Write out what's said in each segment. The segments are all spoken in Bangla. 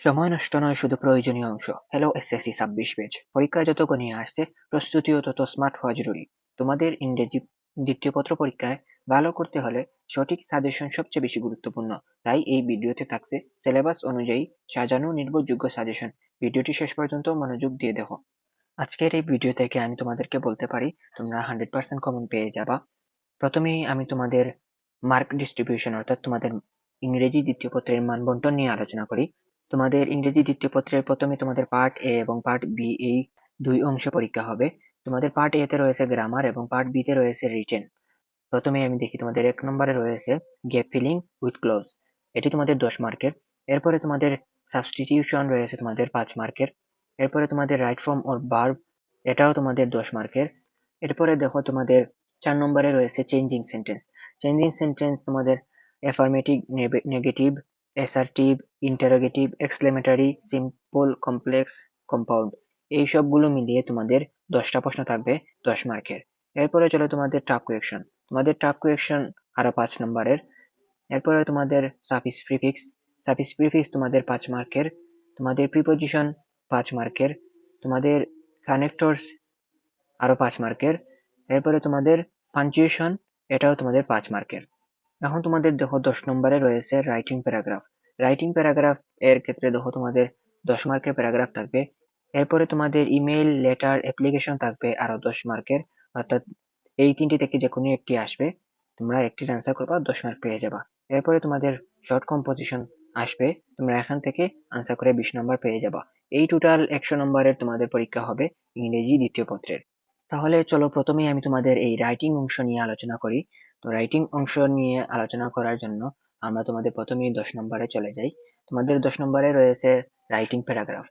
সময় নষ্ট নয়, শুধু প্রয়োজনীয় অংশ। Hello SSC 26 batch. পরীক্ষায় যত ঘনিয়ে আসছে, প্রস্তুতিও তত স্মার্ট হওয়া জরুরি। তোমাদের ইংরেজি দ্বিতীয় পত্র পরীক্ষায় ভালো করতে হলে সঠিক সাজেশন সবচেয়ে বেশি গুরুত্বপূর্ণ। তাই এই ভিডিওতে থাকছে সিলেবাস অনুযায়ী সাজানো নির্ভরযোগ্য সাজেশন। ভিডিওটি শেষ পর্যন্ত মনোযোগ দিয়ে দেখো। আজকের এই ভিডিও থেকে আমি তোমাদেরকে বলতে পারি তোমরা 100% কমন পেয়ে যাবা। প্রথমেই আমি তোমাদের মার্ক ডিস্ট্রিবিউশন অর্থাৎ তোমাদের ইংরেজি দ্বিতীয় পত্রের মান বন্টন নিয়ে আলোচনা করি। তোমাদের ইংরেজি দ্বিতীয় পত্রের প্রথমে তোমাদের পার্ট এ এবং পার্ট বি, এই দুই অংশে পরীক্ষা হবে। তোমাদের পার্ট এ তে রয়েছে গ্রামার এবং পার্ট বি তে রয়েছে রিটেন। প্রথমে আমি দেখি তোমাদের 1 নম্বরে রয়েছে গ্যাপ ফিলিং উইথ ক্লোজ, এটি তোমাদের 10 মার্কের। এরপরে তোমাদের সাবস্টিটিউশন রয়েছে তোমাদের 5 মার্কের। এরপরে তোমাদের রাইট ফর্ম অর ভার্ব, এটাও তোমাদের 10 মার্কের। এরপরে দেখো তোমাদের 4 নম্বরে রয়েছে চেঞ্জিং সেন্টেন্স। চেঞ্জিং সেন্টেন্স তোমাদের affirmative, negative, assertive, interrogative, exclamatory, simple, complex, compound, এই সবগুলো মিলিয়ে তোমাদের 10টা প্রশ্ন থাকবে 10 মার্কের। এরপরে চলো তোমাদের টাগ কোয়েকশন। তোমাদের টাগ কোয়েকশন আরো 5 নম্বরের। এরপরে তোমাদের সাফিক্স প্রিফিক্স তোমাদের 5 মার্কের। তোমাদের প্রিপজিশন 5 মার্কের। তোমাদের কানেক্টরস আরো 5 মার্কের। এরপরে তোমাদের পাঞ্চুয়েশন, এটাও তোমাদের 5 মার্কের। এখন তোমাদের দেখো 10 নম্বরে রয়েছে রাইটিং প্যারাগ্রাফ। রাইটিং প্যারাগ্রাফ এর ক্ষেত্রে দেখো তোমাদের 10 মার্কের প্যারাগ্রাফ থাকবে। এরপরে তোমাদের ইমেইল, লেটার, অ্যাপ্লিকেশন থাকবে আরো 10 মার্কের। অর্থাৎ এই তিনটি থেকে যে কোনো একটি আসবে, তোমরা একটির অ্যান্সার করবা, 10 মার্ক পেয়ে যাবা। এরপরে তোমাদের শর্ট কম্পোজিশন আসবে, তোমরা এখান থেকে আনসার করে 20 নম্বর পেয়ে যাবা। এই টোটাল 100 নম্বরের তোমাদের পরীক্ষা হবে ইংরেজি দ্বিতীয় পত্রের। তাহলে চলো প্রথমেই আমি তোমাদের এই রাইটিং অংশ নিয়ে আলোচনা করি। তো রাইটিং অংশ নিয়ে আলোচনা করার জন্য আমরা তোমাদের প্রথমেই 10 নম্বরে চলে যাই। তোমাদের 10 নম্বরে রয়েছে রাইটিং প্যারাগ্রাফ।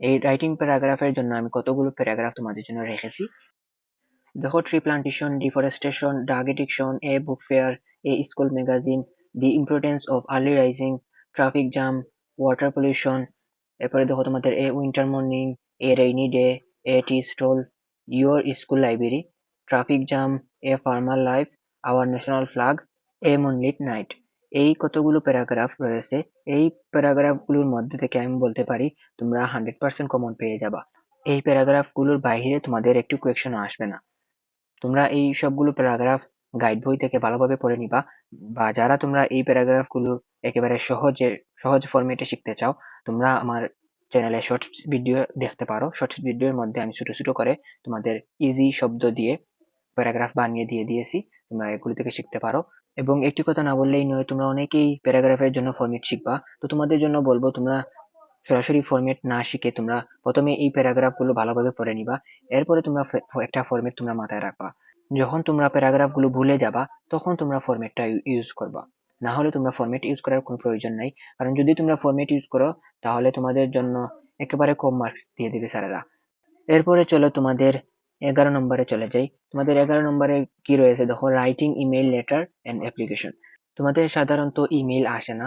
এই রাইটিং প্যারাগ্রাফের জন্য আমি কতগুলো প্যারাগ্রাফ তোমাদের জন্য রেখেছি দেখো। Tree plantation, deforestation, drug addiction, a book fair, a school magazine, the importance of early rising, traffic jam, water pollution. এরপরে দেখো তোমাদের a winter morning, a rainy day, a tea stall, your school library, traffic jam, a farmer life, our national flag, a moonlit night. এই কতগুলো প্যারাগ্রাফ রয়েছে। এই প্যারাগ্রাফগুলোর মধ্যে থেকে আমি বলতে পারি তোমরা 100% কমন পেয়ে যাবা। এই প্যারাগ্রাফগুলোর বাইরে তোমাদের একটু কোয়েকশনও আসবে না। তোমরা এই সবগুলো প্যারাগ্রাফ গাইড বই থেকে ভালোভাবে পড়ে নিবা, বা যারা তোমরা এই প্যারাগ্রাফগুলো একেবারে সহজ ফরম্যাটে শিখতে চাও, তোমরা আমার চ্যানেলে শর্টস ভিডিও দেখতে পারো। শর্টস ভিডিওর মধ্যে আমি ছোট ছোট করে তোমাদের ইজি শব্দ দিয়ে প্যারাগ্রাফ বানিয়ে দিয়ে দিয়েছি, তোমরা এগুলো থেকে শিখতে পারো। এবং একটি কথা না বললেই নয়, তোমরা অনেকেই প্যারাগ্রাফের জন্য ফরম্যাট শিখবা, তো তোমাদের জন্য বলবো তোমরা সরাসরি ফরম্যাট না শিখে তোমরা প্রথমে এই প্যারাগ্রাফ গুলো ভালোভাবে পড়ে নিবা। এরপরে তোমরা একটা ফরম্যাট তোমরা মাথায় রাখবা। যখন তোমরা প্যারাগ্রাফ গুলো ভুলে যাবা, তখন তোমরা ফরম্যাটটা ইউজ করবা। না হলে তোমরা ফরম্যাট ইউজ করার কোনো প্রয়োজন নাই। কারণ যদি তোমরা ফরম্যাট ইউজ করো, তাহলে তোমাদের জন্য একেবারে কম মার্কস দিয়ে দিবে স্যারেরা। এরপরে চলো তোমাদের 11 নম্বরে চলে যাই। তোমাদের 11 নম্বরে কি রয়েছে দেখো, writing email, letter and application. তোমাদের সাধারণত ইমেইল আসে না,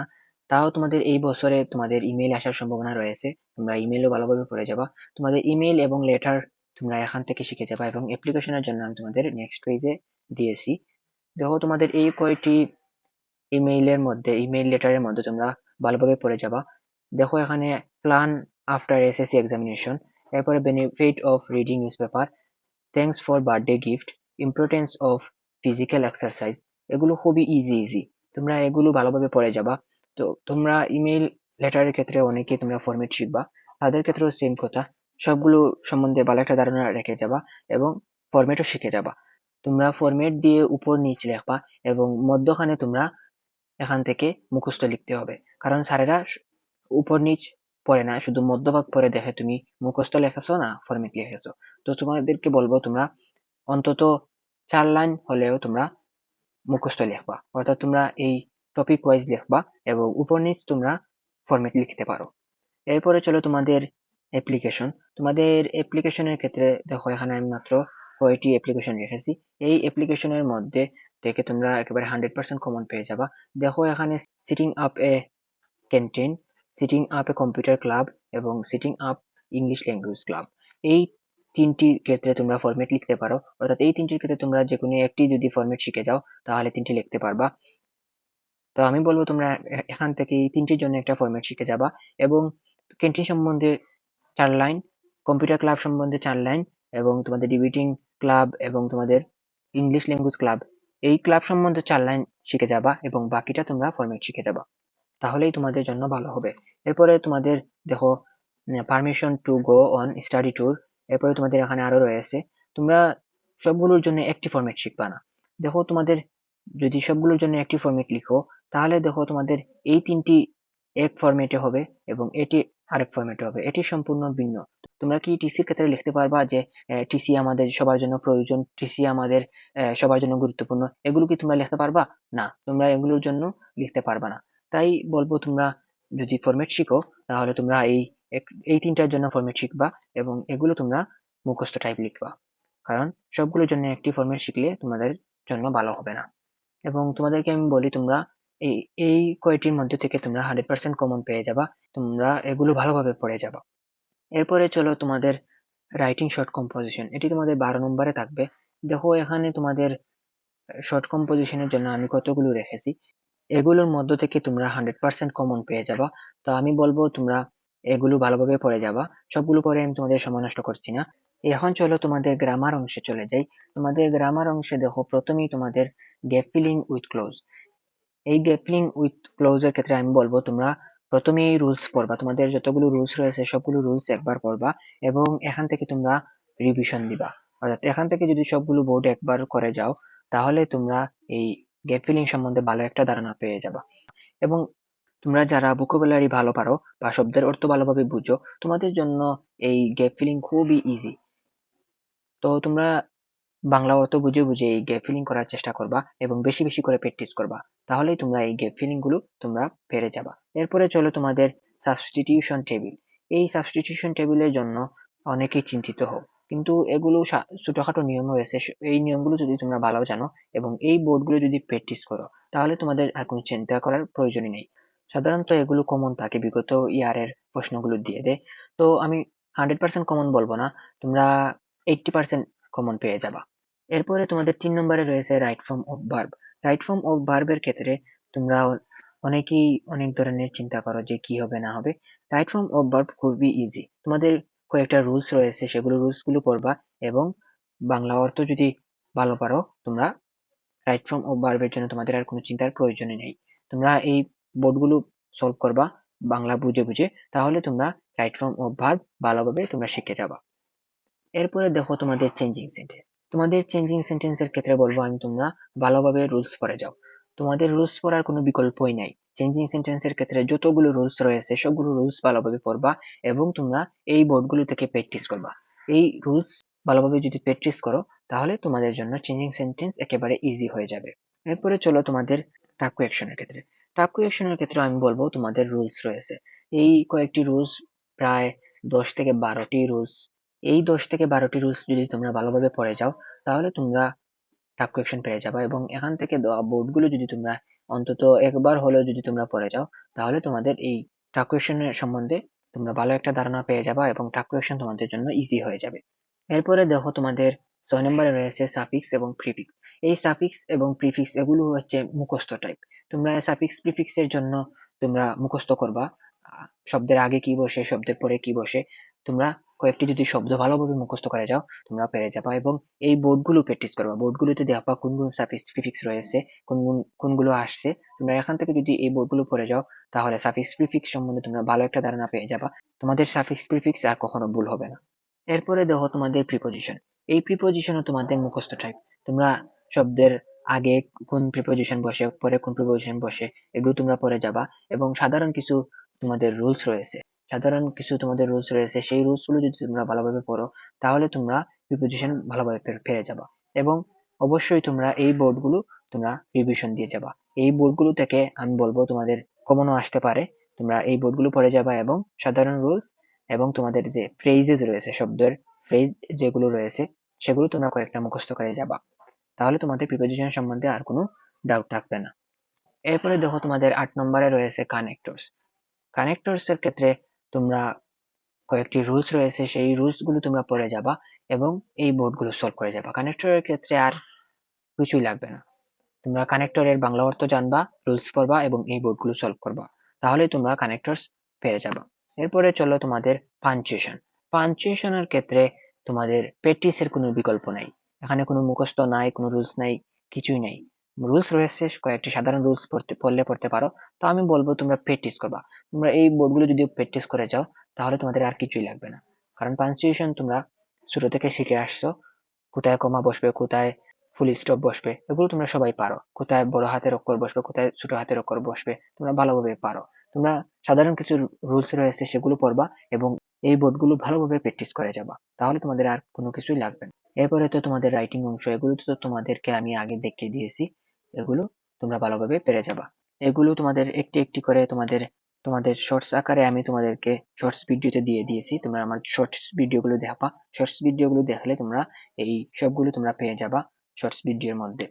তাও তোমাদের এই বছরে তোমাদের ইমেইল আসার সম্ভাবনা রয়েছে। তোমরা ইমেইলও ভালোভাবে পড়ে যাবা। তোমাদের ইমেইল এবং লেটার তোমরা এখান থেকে শিখে যাবা, এবং অ্যাপ্লিকেশনের জন্য আমি তোমাদের নেক্সট পেজে দিয়েছি। দেখো তোমাদের এই কয়টি ইমেইল লেটারের মধ্যে তোমরা ভালোভাবে পড়ে যাবা। দেখো এখানে প্ল্যান আফটার এসএসসি এক্সামিনেশন, এরপরে benefit of reading newspaper, thanks for birthday gift, importance of physical exercise. এগুলো খুবই ইজি, তোমরা এগুলো ভালোভাবে পড়ে যাবা। তো তোমরা ইমেইল লেটারের ক্ষেত্রে অনেকে তোমরা ফরম্যাট শিখবা, তাদের ক্ষেত্রেও সেম কথা। সবগুলো সম্বন্ধে ভালো একটা ধারণা রেখে যাবা এবং ফরম্যাটও শিখে যাবা। তোমরা ফরম্যাট দিয়ে উপর নিচ লেখবা, এবং মধ্যখানে তোমরা এখান থেকে মুখস্থ লিখতে হবে। কারণ স্যারেরা উপর নিচ পড়ে না, শুধু মধ্যভাগ পড়ে দেখে তুমি মুখস্থ লেখেছো না ফরম্যাট লিখেছো। তো তোমাদেরকে বলবো তোমরা অন্তত 4 লাইন হলেও তোমরা মুখস্থ লিখবা, অর্থাৎ তোমরা এই টপিক ওয়াইজ লিখবা এবং উপর নিচ তোমরা ফরম্যাট লিখতে পারো। এরপরে চলো তোমাদের অ্যাপ্লিকেশন। তোমাদের অ্যাপ্লিকেশনের ক্ষেত্রে দেখো এখানে আমি মাত্র কয়টি অ্যাপ্লিকেশন রেখেছি। এই অ্যাপ্লিকেশনের মধ্যে থেকে তোমরা একেবারে 100% কমন পেয়ে যাবা। দেখো এখানে setting up a canteen, setting up a computer club এবং setting up English language club. এই তিনটি ক্ষেত্রে তোমরা ফরম্যাট লিখতে পারো, অর্থাৎ এই তিনটির ক্ষেত্রে তোমরা যে কোনো একটি যদি ফরম্যাট শিখে যাও, তাহলে তিনটি লিখতে পারবা। তো আমি বলবো তোমরা এখান থেকে এই তিনটির জন্য একটা ফরম্যাট শিখে যাবা। এবং ক্যান্টিন সম্বন্ধে 4 লাইন, কম্পিউটার ক্লাব সম্বন্ধে 4 লাইন এবং তোমাদের ডিবেটিং ক্লাব এবং তোমাদের ইংলিশ ল্যাঙ্গুয়েজ ক্লাব, এই ক্লাব সম্বন্ধে 4 লাইন শিখে যাবা এবং বাকিটা তোমরা ফরম্যাট শিখে যাবা। তাহলেই তোমাদের জন্য ভালো হবে। এরপরে তোমাদের দেখো permission to go on study tour, এরপরে তোমাদের এখানে আরো রয়েছে। তোমরা সবগুলোর জন্য একটি ফরম্যাট শিখবা না। দেখো তোমাদের যদি সবগুলোর জন্য একটি ফরম্যাট লিখো, তাহলে দেখো তোমাদের এই 3টি এক ফরম্যাটে হবে এবং এটি আরেক ফরম্যাটে হবে। এটি সম্পূর্ণ ভিন্ন। তোমরা কি টিসির ক্ষেত্রে লিখতে পারবা যে টিসি আমাদের সবার জন্য প্রয়োজন, টিসি আমাদের সবার জন্য গুরুত্বপূর্ণ, এগুলো কি তোমরা লিখতে পারবা? না, তোমরা এগুলোর জন্য লিখতে পারবা না। তাই বলবো তোমরা যদি ফরম্যাট শিখো, তাহলে তোমরা এই 3টার জন্য ফরম্যাট শিখবা এবং এগুলো তোমরা মুখস্থ টাইপ লিখবা। কারণ সবগুলোর জন্য একটি ফরম্যাট শিখলে তোমাদের জন্য ভালো হবে না। এবং তোমাদেরকে আমি বলি, তোমরা এই এই কয়টির মধ্যে থেকে তোমরা 100% কমন পেয়ে যাবা। তোমরা এগুলো ভালোভাবে পড়ে যাবা। এরপরে চলো তোমাদের রাইটিং শর্ট কম্পোজিশন, এটি তোমাদের 12 নম্বরে থাকবে। দেখো এখানে তোমাদের শর্ট কম্পোজিশনের জন্য আমি কতগুলো রেখেছি, এগুলোর মধ্য থেকে তোমরা 100% কমন পেয়ে যাবা। তো আমি বলবো তোমরা এগুলো ভালোভাবে পড়ে যাবা। সবগুলো পড়ে আমি তোমাদের সময় নষ্ট করছি না। এখন চলো তোমাদের গ্রামার অংশে চলে যাই। তোমাদের গ্রামার অংশে দেখো প্রথমেই তোমাদের গ্যাপ ফিলিং উইথ ক্লোজ। এই গ্যাপ ফিলিং উইথ ক্লোজ এর ক্ষেত্রে আমি বলবো তোমরা প্রথমেই রুলস পড়বা। তোমাদের যতগুলো রুলস রয়েছে সবগুলো রুলস একবার পড়বা এবং এখান থেকে তোমরা রিভিশন দিবা। অর্থাৎ এখান থেকে যদি সবগুলো বোর্ড একবার করে যাও, তাহলে তোমরা এই গ্যাপ ফিলিং সম্বন্ধে ভালো একটা ধারণা পেয়ে যাবা। এবং তোমরা যারা ভোকাবুলারি ভালো পারো বা শব্দের অর্থ ভালোভাবে বুঝো, তোমাদের জন্য এই গ্যাপ ফিলিং খুবই ইজি। তো তোমরা বাংলা অর্থ বুঝে বুঝে এই গ্যাপ ফিলিং করার চেষ্টা করবা এবং বেশি বেশি করে প্র্যাকটিস করবা। তাহলেই তোমরা এই গ্যাপ ফিলিং গুলো তোমরা পেরে যাবা। এরপরে চলো তোমাদের সাবস্টিটিউশন টেবিল। এই সাবস্টিটিউশন টেবিলের জন্য অনেকেই চিন্তিত হও, কিন্তু এগুলো ছোটখাটো নিয়ম রয়েছে। এই নিয়মগুলো যদি তোমরা ভালো জানো এবং এই বোর্ডগুলো যদি প্র্যাকটিস করো, তাহলে তোমাদের আর কোনো চিন্তা করার প্রয়োজনই নেই। সাধারণত এগুলো কমন থাকে, বিগত ইয়ারের প্রশ্নগুলো দিয়ে দেয়। তো আমি 100% কমন বলবো না, তোমরা 80% কমন পেয়ে যাবা। এরপরে তোমাদের 3 নম্বরে রয়েছে right form of verb. Right form of ভার্বের ক্ষেত্রে তোমরা অনেকেই অনেক ধরনের চিন্তা করো যে কি হবে না হবে। রাইট ফর্ম অফ ভার্ব খুবই ইজি। তোমাদের কয়েকটা রুলস রয়েছে, সেগুলো রুলস গুলো পড়বা এবং বাংলা অর্থ যদি ভালো পারো, তোমরা রাইট ফর্ম অফ ভার্বের জন্য তোমাদের আর কোনো চিন্তার প্রয়োজনই নেই। তোমরা এই বোর্ডগুলো সলভ করবা বাংলা বুঝে বুঝে, তাহলে তোমরা রাইট ফর্ম অফ ভার্ব ভালোভাবে তোমরা শিখে যাবা। এরপরে দেখো তোমাদের চেঞ্জিং সেন্টেন্স। তোমাদের চেঞ্জিং সেন্টেন্সের ক্ষেত্রে বলবো আমি, তোমরা ভালোভাবে রুলস পড়ে যাও। তোমাদের রুলস পড়ার কোনো বিকল্পই নাই। চেঞ্জিং সেন্টেন্সের ক্ষেত্রে যতগুলো রুলস রয়েছে সবগুলো রুলস ভালোভাবে পড়বা এবং তোমরা এই বোর্ডগুলো থেকে প্র্যাকটিস করবা। এই রুলস ভালোভাবে যদি প্র্যাকটিস করো, তাহলে তোমাদের জন্য চেঞ্জিং সেন্টেন্স একেবারে ইজি হয়ে যাবে। এরপরে চলো তোমাদের টাগ কোয়েকশনের ক্ষেত্রে। টাগ কোয়েকশনের ক্ষেত্রে আমি বলবো তোমাদের রুলস রয়েছে। এই কয়েকটি রুলস, প্রায় 10 থেকে 12টি রুলস। এই 10 থেকে 12টি রুলস যদি তোমরা ভালোভাবে পড়ে যাও, তাহলে তোমরা টাগ কোয়েকশন পেয়ে যাবে এবং এখান থেকে দেওয়া বোর্ডগুলো যদি তোমরা অন্তত একবার হলেও যদি তোমরা পড়ে যাও, তাহলে তোমাদের এই টাগ কোয়েকশনের সম্বন্ধে তোমরা ভালো একটা ধারণা পেয়ে যাবে এবং টাগ কোয়েকশন তোমাদের জন্য ইজি হয়ে যাবে। এরপরে দেখো তোমাদের 6 নম্বরে রয়েছে সাফিক্স এবং প্রিফিক্স। এই সাফিক্স এবং প্রিফিক্স এগুলো হচ্ছে মুখস্থ টাইপ। তোমরা সাফিক্স প্রিফিক্স এর জন্য তোমরা মুখস্থ করবা শব্দের আগে কি বসে, শব্দের পরে কি বসে। তোমরা কয়েকটি যদি শব্দ ভালোভাবে মুখস্থ করে যাও, তোমরা পেরে যাবা এবং এই বোর্ডগুলো প্র্যাকটিস করবা। বোর্ডগুলোতে দেওয়া কোন কোন সাফিক্স প্রিফিক্স রয়েছে, কোনগুলো আসছে, তোমরা এখান থেকে যদি এই বোর্ডগুলো পড়ে যাও, তাহলে সাফিক্স প্রিফিক্স সম্বন্ধে তোমরা ভালো একটা ধারণা পেয়ে যাবা। তোমাদের সাফিক্স প্রিফিক্স আর কখনো ভুল হবে না। এরপরে দেখো তোমাদের প্রিপোজিশন। এই প্রিপোজিশনও তোমাদের মুখস্থ টাইপ। তোমরা শব্দের আগে কোন প্রিপোজিশন বসে, পরে কোন প্রিপোজিশন বসে, এগুলো তোমরা পড়ে যাবা এবং সাধারণ কিছু তোমাদের রুলস রয়েছে। সেই রুলস গুলো যদি তোমরা ভালোভাবে পড়ো, তাহলে তোমরা প্রিপোজিশন ভালোভাবে পেরে যাবা এবং অবশ্যই তোমরা এই বোর্ডগুলো তোমরা রিভিশন দিয়ে যাবা। এই বোর্ডগুলো থেকে আমি বলবো তোমাদের কমনও আসতে পারে। তোমরা এই বোর্ডগুলো পড়ে যাবা এবং সাধারণ রুলস এবং তোমাদের যে ফ্রেজেস রয়েছে, শব্দের ফ্রেজ যেগুলো রয়েছে, সেগুলো তোমরা কয়েকটা মুখস্থ করে যাবা। তাহলে তোমাদের প্রিপোজিশন সম্বন্ধে আর কোনো ডাউট থাকবে না। এরপরে দেখো তোমাদের 8 নম্বরে রয়েছে কানেক্টরস। কানেক্টরস এর ক্ষেত্রে তোমরা কয়েকটি রুলস রয়েছে, সেই রুলস গুলো তোমরা পড়ে যাবা এবং এই বোর্ড গুলো সলভ করে যাবা। কানেক্টরের ক্ষেত্রে আর কিছুই লাগবে না। তোমরা কানেক্টরের বাংলা অর্থ জানবা, রুলস পড়বা এবং এই বোর্ড গুলো সলভ করবা। তাহলে তোমরা কানেক্টরস পেরে যাবা। এরপরে চলো তোমাদের পাঞ্চুয়েশন। পাঞ্চুয়েশনের ক্ষেত্রে তোমাদের প্র্যাকটিসের কোনো বিকল্প নাই। এখানে কোনো মুখস্থ নাই, কোনো রুলস নাই, কিছুই নাই। রুলস রয়েছে কয়েকটি, সাধারণ রুলস পড়তে পারো। তো আমি বলবো তোমরা প্র্যাকটিস করবা। তোমরা এই বোর্ডগুলো যদি প্র্যাকটিস করে যাও তাহলে তোমাদের আর কিছুই লাগবে না। কারণ পাঞ্চুয়েশন তোমরা ছোট থেকে শিখে আসছো, কোথায় কমা বসবে, কোথায় ফুল স্টপ বসবে, এগুলো তোমরা সবাই পারো। কোথায় বড় হাতের অক্ষর বসবে, কোথায় ছোট হাতের অক্ষর বসবে, তোমরা ভালোভাবে পারো। তোমরা সাধারণ কিছু রুলস রয়েছে সেগুলো পড়বা এবং এই বোর্ডগুলো ভালোভাবে প্র্যাকটিস করে যাবা, তাহলে তোমাদের আর কোনো কিছুই লাগবে না। এরপরে তো তোমাদের রাইটিং অংশ, এগুলো তো তোমাদেরকে আমি আগে দেখিয়ে দিয়েছি। এগুলো তোমরা ভালোভাবে পেরে যাবা। এগুলো তোমাদের একটি একটি করে তোমাদের তোমাদের শর্টস আকারে আমি তোমাদেরকে শর্টস ভিডিওতে দিয়ে দিয়েছি। তোমরা আমার শর্টস ভিডিওগুলো দেখবা। শর্টস ভিডিওগুলো দেখলে তোমরা এই সবগুলো তোমরা পেয়ে যাবা শর্টস ভিডিওর মধ্যে।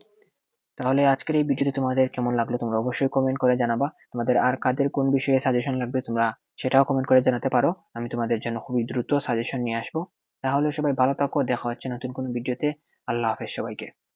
তাহলে আজকের এই ভিডিওতে তোমাদের কেমন লাগলো তোমরা অবশ্যই কমেন্ট করে জানাবা। তোমাদের আর কাদের কোন বিষয়ে সাজেশন লাগবে তোমরা সেটাও কমেন্ট করে জানাতে পারো। আমি তোমাদের জন্য খুবই দ্রুত সাজেশন নিয়ে আসবো। তাহলে সবাই ভালো থাকো, দেখা হচ্ছে নতুন কোনো ভিডিওতে। আল্লাহ হাফেজ সবাইকে।